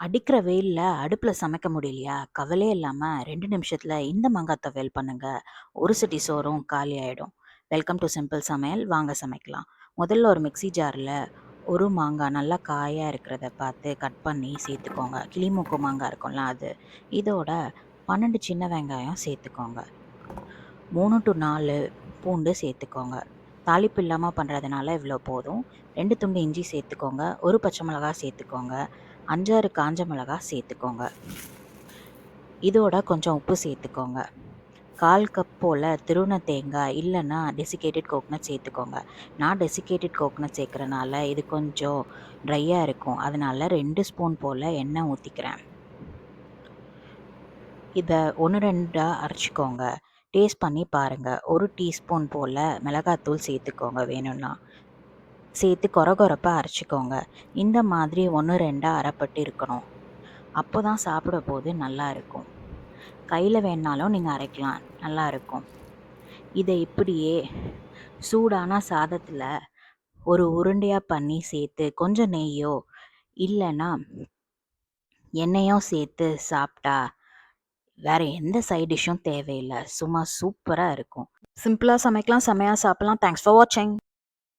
அடிக்கிற வெயில்ல அடுப்புல சமைக்க முடியலையா? கவலையே இல்லாம 2 நிமிஷத்துல இந்த மாங்காய் துவையல் பண்ணுங்க. ஒரு சட்டி சோறும் காலி ஆயிடும். வெல்கம் டு சிம்பிள் சமையல். வாங்க சமைக்கலாம். முதல்ல ஒரு மிக்ஸி ஜார்ல ஒரு மாங்காய் நல்லா காயா இருக்கிறத பார்த்து கட் பண்ணி சேர்த்துக்கோங்க. கிளிமூக்கு மாங்காய் இருக்கும்ல அது. இதோட 12 சின்ன வெங்காயம் சேர்த்துக்கோங்க. 3 to 4 பூண்டு சேர்த்துக்கோங்க. தாளிப்பு இல்லாம பண்றதுனால இவ்வளோ போதும். 2 துண்டு இஞ்சி சேர்த்துக்கோங்க. 1 பச்சை மிளகாய் சேர்த்துக்கோங்க. 5, 6 காஞ்ச மிளகாய் சேர்த்துக்கோங்க. இதோட கொஞ்சம் உப்பு சேர்த்துக்கோங்க. 1/4 கப் போல திருவுன தேங்காய் இல்லைன்னா டெசிகேட்டட் கோகனட் சேர்த்துக்கோங்க. நான் டெசிகேட்டட் கோகனட் சேர்க்குறனால இது கொஞ்சம் ட்ரையாக இருக்கும். அதனால 2 ஸ்பூன் போல் எண்ணெய் ஊற்றிக்கிறேன். இதை 1, 2 அரைச்சிக்கோங்க. டேஸ்ட் பண்ணி பாருங்கள். 1 டீஸ்பூன் போல் மிளகாத்தூள் சேர்த்துக்கோங்க வேணும்னா. சேர்த்து கொரகொரப்பாக அரைச்சிக்கோங்க. இந்த மாதிரி 1, 2 அரைப்பட்டு இருக்கணும். அப்போ தான் சாப்பிட போது நல்லா இருக்கும். கையில் வேணுனாலும் நீங்கள் அரைக்கலாம், நல்லா இருக்கும். இதை இப்படியே சூடான சாதத்தில் ஒரு உருண்டையாக பண்ணி சேர்த்து கொஞ்சம் நெய்யோ இல்லைன்னா எண்ணெயோ சேர்த்து சாப்பிட்டா வேற எந்த சைட் டிஷ்ஷும் தேவையில்லை. சும்மா சூப்பராக இருக்கும். சிம்பிளாக சமைக்கலாம், செமையாக சாப்பிடலாம். தேங்க்ஸ் ஃபார் வாட்சிங்.